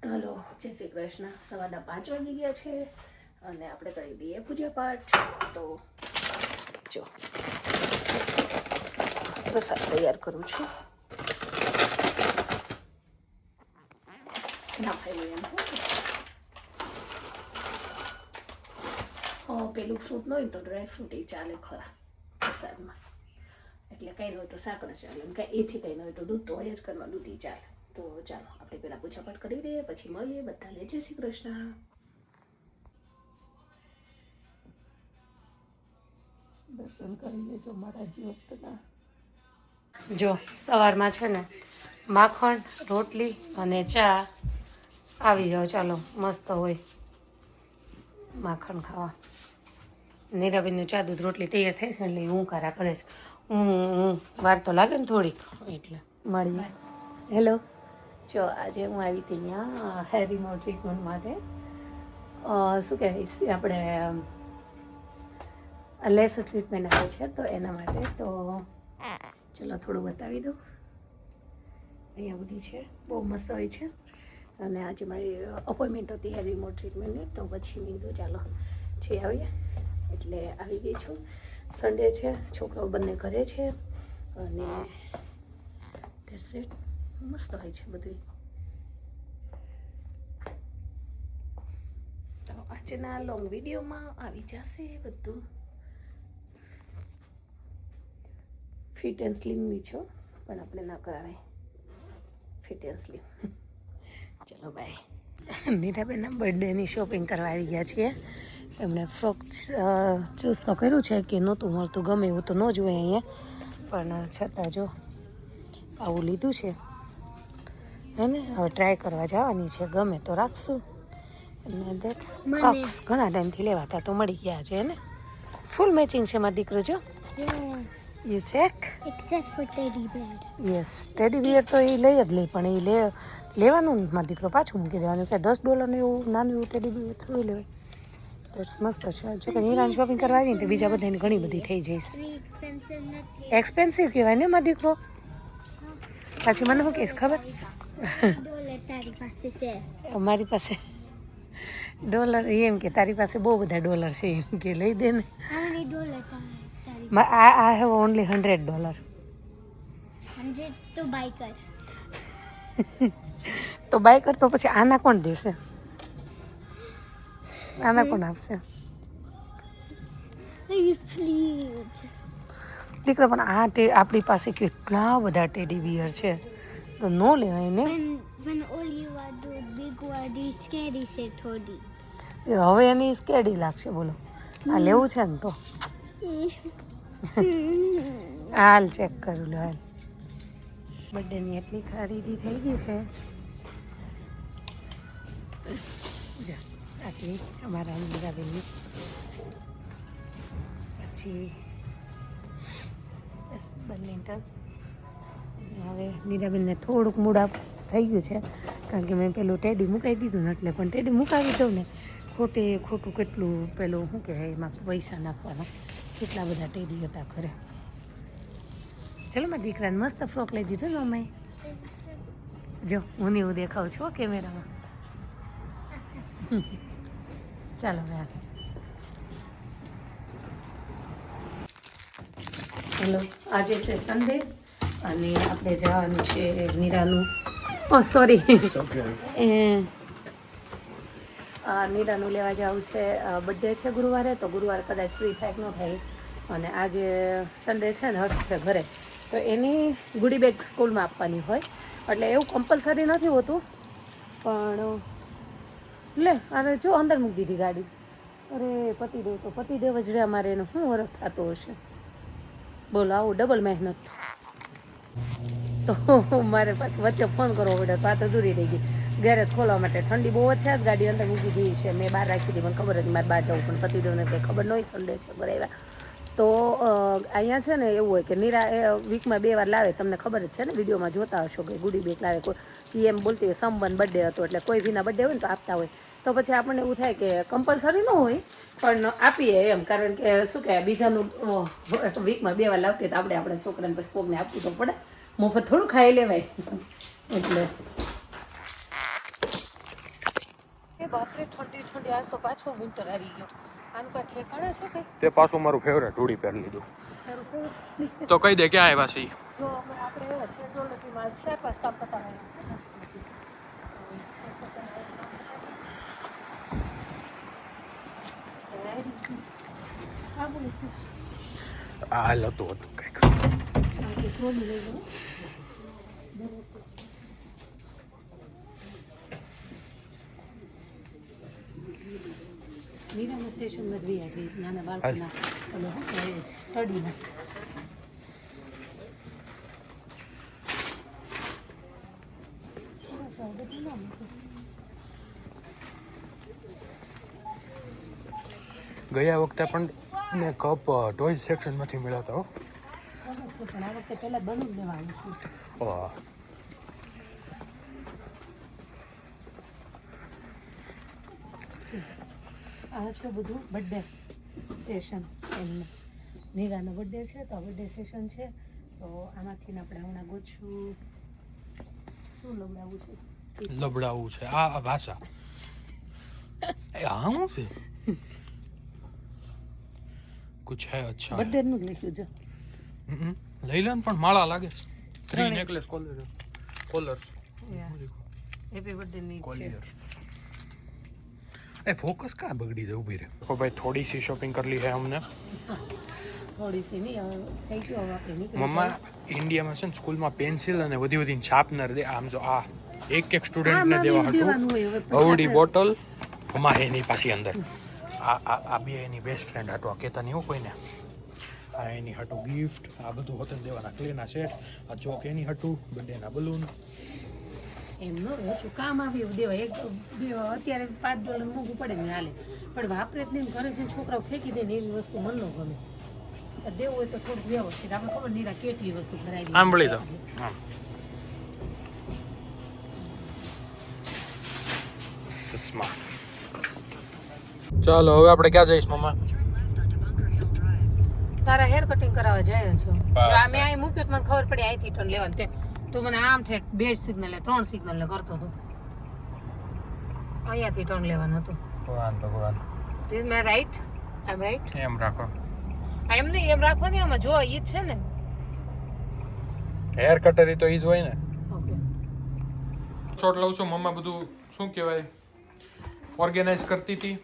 Hello, જય શ્રી કૃષ્ણ. સવારના 5 વાગી ગયા છે અને આપણે કરી દઈએ પૂજા પાઠ. તો જો પ્રસાદ તૈયાર કરું છું. ના ખાઈ એમ પેલું ફ્રૂટ ન હોય તો ડ્રાય ફ્રૂટ એ ચાલે ખરા પ્રસાદમાં. એટલે કંઈ ન હોય તો સાકર ચાલે, એમ કાંઈ એથી કંઈ ન હોય તો દૂધ તો હોય જ ઘરમાં, દૂધ ચાલે. તો ચાલો આપણે પહેલાં પૂજાપાઠ કરી દઈએ, પછી મળીએ. બધાને જય શ્રી કૃષ્ણ. દર્શન કરી લેજો મારા જીવતના. જો સવારમાં છે ને માખણ, રોટલી અને ચા. આવી જાઓ, ચાલો મસ્ત હોય માખણ ખાવા. નીરાબેનનું ચા દૂધ રોટલી તૈયાર થાય છે એટલે હું કારા કરે છે. હું વાર તો લાગે ને થોડીક, એટલે મળીએ. હેલો, જો આજે હું આવી હતી અહીંયા હેર રિમૂવલ ટ્રીટમેન્ટ માટે. શું કહેવાય, આપણે લેસર ટ્રીટમેન્ટ આવે છે તો એના માટે. તો ચલો થોડું બતાવી દઉં. અહીંયા બધી છે, બહુ મસ્ત હોય છે. અને આજે મારી અપોઇન્ટમેન્ટ હતી હેર રિમૂવલ ટ્રીટમેન્ટની, તો પછી મેં કીધું ચાલો જઈ આવીએ. એટલે આવી ગઈ છું. સન્ડે છે, છોકરાઓ બંને ઘરે છે અને ધેટ્સ ઇટ. મસ્ત હોય છે બધું. તો આજના લોંગ વિડીયોમાં આવી જશે બધું. ફિટ એન્ડ સ્લિમની છો, પણ આપણે ના કરાવાય ફિટ એન્ડ સ્લિમ. ચલો બાય. નીરાબેનના બર્થડેની શોપિંગ કરવા આવી ગયા છીએ. એમણે ફ્રોક ચૂઝ તો કર્યું છે કે નહોતું મળતું, ગમે એવું તો ન જ હોય અહીંયા, પણ છતાં જો આવું લીધું છે હે ને. હવે ટ્રાય કરવા જવાની છે, ગમે તો રાખશું. અને દેટ્સ ફ્રોક્સ ઘણા ટાઈમથી લેવાતા તો મળી ગયા છે ને. ફૂલ મેચિંગ છે મારો દીકરો. જો you check. Except for teddy bear. Yes, teddy beer તો એ લઈ જ લે, પણ એ લેવાનું ને મારો દીકરો પાછું મૂકી દેવાનું. કે $10 એવું નાનું એવું ટેડી બિયર થોડું લેવાય. દેટ્સ મસ્ત છે. જો કે નિરાન શોપિંગ કરવા આવી ને તો બીજા બધાની ઘણી બધી થઈ જઈશ. Expensive નથી. એક્સપેન્સિવ કહેવાય ને મારો દીકરો. પાછી મને શું કહીશ ખબર? ડોલર તારી પાસે છે. મારી પાસે ડોલર એમ કે તારી પાસે બહુ બધા ડોલર છે, એમ કે લઈ દે ને. How many dollar તારી? I have only $100. 100 તો બાય કર. તો બાય કર તો પછી આના કોણ દેશે? આના કોણ આપશે? Please. દીકરા પણ આપણી પાસે કેટલા બધા ટેડી બિયર છે, તો ન લેવાય ને. When all you are do big word is scary છે થોડી. હવે એની સ્કેડી લાગશે, બોલો. આ લેવું છે ને તો હાલ ચેક કરું લે. હાલ, બર્થડેની એટલી ખરીદી થઈ ગઈ છે. જા આટલી અમારા નીરાબેનની. પછી બસ બંને તો હવે નીરાબેનને થોડુંક મૂડ આપ થઈ ગયું છે, કારણ કે મેં પેલું ટેડી મુકાવી દીધું ને, એટલે. પણ ટેડી મુકાવી દઉં ને ખોટું કેટલું પેલું શું કહેવાય, એમાં પૈસા નાખવાના. કેટલા બધા ટેડી હતા ઘરે. ચલો મારા દીકરાને મસ્ત ફ્રોક લઈ દીધો ને અમે. જો હું ને એવું દેખાઉં છું કેમેરામાં. ચાલો યાર. હેલો, આજે છે સન્ડે અને આપણે જવાનું છે નીરાનું. સોરી, નીરાનું લેવા જવું છે. બર્થડે છે ગુરુવારે, તો ગુરુવારે કદાચ ફ્રી થાય કે ન થાય. અને આજે સન્ડે છે ને, હર્ષ છે ઘરે, તો એની ગુડી બેગ સ્કૂલમાં આપવાની હોય. એટલે એવું કમ્પલસરી નથી હોતું, પણ લે અરે જો અંદર મૂકી દીધી ગાડી. અરે પતિદેવ તો પતિદેવ જ રે અમારે, એનો શું હરખ થતો હશે બોલો. આવું ડબલ મહેનત. તો મારે પાછું વચ્ચે ફોન કરવો પડે, તો આ તો દૂરી રહી ગઈ. ગેરેજ ખોલવા માટે ઠંડી બહુ જ છે, જ ગાડી અંદર મૂકી દીધી છે. મેં બહાર રાખી હતી, મને ખબર હતી મારે બહાર જવું, પણ પતિદેવને કંઈ ખબર ન હોય સન્ડે છે ઘરે આવ્યા. તો અહીંયા છે ને એવું હોય કે નીરા વીકમાં 2 વાર લાવે. તમને ખબર જ છે ને, વિડીયોમાં જોતા હશો કે ગુડી બેગ લાવે. કોઈ એમ બોલતી હોય સમવન બર્થડે હતો, એટલે કોઈ ભીના બર્થડે હોય ને તો આપતા હોય. તો પછી આપણને એવું થાય કે કમ્પલસરી ન હોય, પણ આપીએ એમ. કારણ કે શું કહેવાય, બીજાનું વીકમાં 2 વાર લાવતી તો આપણે છોકરાને પછી કોકને આપવું તો પડે. મફત થોડું ખાઈ લેવાય. એટલે અરે બાપરે ઠંડી ઠંડી આજ તો પાછો વિન્ટર આવી ગયો આનું કાંઈ ઠેકાણા છે કંઈ તે પાછું મારું ફેવરેટ હુડી પહેરી લીધું તારું કેવું? તો કહી દે ક્યાં આવ્યા છીએ જો અમે આપણે એવા છે ડોલટીમાં 4-5 કામ પતાવ્યા આ બોલું આ લતું હતું કંઈક ટ્રોલી લઈ લો નીરાના સેશનમાં જ રહ્યા છે નાના બાળકોના સ્ટડીમાં ગયા વખતે પણ ને કપ ટોયઝ સેક્શનમાંથી મળ્યા હતા હો પણ આ વખતે પહેલાં બની જ લેવાનું છે વાહ આ છે બધું બર્થડે સેશન એમને નીરાનો બર્થડે છે તો બર્થડે સેશન છે તો આમાંથી ને આપણે હમણાં ગોછું શું લવડાવવું છે લબડાવું છે આ ભાષા એ આ શું છે કુછ હે અચ્છા બર્થડે નું જ લખ્યું જો લઈ લે ને પણ માળા લાગે 3 નેકલેસ કોલર હેપી બર્થડે ની છે એ ફોકસ કા બગડી જાય ઊભી રહે ઓ ભાઈ થોડી સી શોપિંગ कर ली है हमने થોડી સી નહીં હવે થઈ ગયો હવે આપણે નીકળી મમ્મા ઇન્ડિયામાં છે ને સ્કૂલમાં પેન્સિલ અને વધી વધીને શાર્પનર દે આમ જો આ એક સ્ટુડન્ટને દેવા હતું અવડી બોટલ અમારે એની પાછી અંદર આ બે એની બેસ્ટ ફ્રેન્ડ હતો કેતા નહીં કોઈને આ એની હતું ગિફ્ટ આ બધું હોતન દેવાના ક્લેના સેટ આ ચોક એની હતું બર્થડેના બલૂન એમનો ઓછું કામ આવ્યું દેવા એક અત્યારે $5 મોંઘું પડે ને હાલે પણ વાપરે જ નહીં ઘરે જઈને છોકરાઓ ફેંકી દે ને એવી વસ્તુ મન ન ગમે દેવું હોય તો થોડુંક વ્યવસ્થિત આપણે ખબર નીરા કેટલી વસ્તુ ભરાવી સાંભળી દો આમ સુષ્મા ચાલો હવે આપણે ક્યાં જઈશ મમ્મા તારા હેર કટિંગ કરાવવા જાય છો જો આ મેં અહીં મૂક્યું તો મને ખબર પડી અહીંથી ટર્ન લેવાનું તે તું મને આમ ઠેઠ 2 સિગ્નલ 3 સિગ્નલ કરતો હતો અહીંયાથી ટર્ન લેવાનું હતું ભગવાન is me right I am right એમ રાખો એમ નહીં એમ રાખો ને આમાં જો ઈ જ છે ને હેર કટર તો ઈ જ હોય ને ઓકે શોટ લઉં છું મમ્મા બધું શું કહેવાય ઓર્ગેનાઇઝ કરતી હતી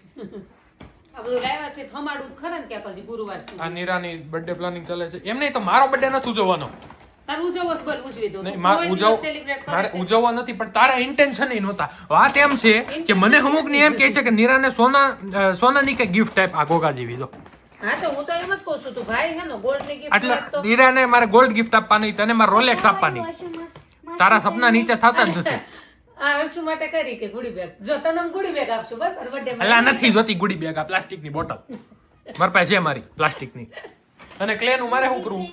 આ બધું લાવ્યા છે થમાડું ખરા ને ક્યાં પછી ગુરુવાર સુધી આ નીરાની બર્થડે પ્લાનિંગ ચાલે છે એમ નહીં તો મારો બર્થડે નથી ઉજવવાનો તારું ઉજવસ બોલ ઉજવી દો નહીં મારે ઉજવવા નથી પણ તારા ઇન્ટેન્શન ય નહોતા વાત એમ છે કે મને અમુક ની એમ કહે છે કે નીરાને સોનાની કે ગિફ્ટ ટાઈપ આ ગોગા જેવી દો હા તો હું તો એમ જ કહું છું તું ભાઈ હે ને ગોલ્ડ ની ગિફ્ટ એટલે નીરાને મારે ગોલ્ડ ગિફ્ટ આપવાની તને મારે રોલેક્સ આપવાની તારા સપના નીચે થતા જ નથી આ હર્ષુ માટે કરી કે ગુડી બેગ જો તને ગુડી બેગ આપશું બસ તાર બર્થડે એટલે નથી જોતી ગુડી બેગ આ પ્લાસ્ટિકની બોટલ મારી પાસે છે મારી પ્લાસ્ટિકની અને ક્લેનું મારે શું કરવું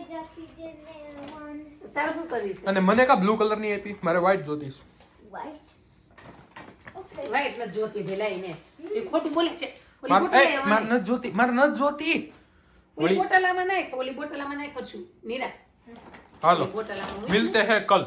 તારે શું કરીશ અને મને કા બ્લુ કલર ની આપી મારે વ્હાઈટ જોતીશ વાઈટ ન જોતી ભેલાઈને એ ખોટું બોલે છે મારે ન જોતી ઓલી બોટલામાં નાખ ઓલી બોટલામાં નાખ હર્ષુ નીરા હાલો બોટલામાં મિલતે હે કલ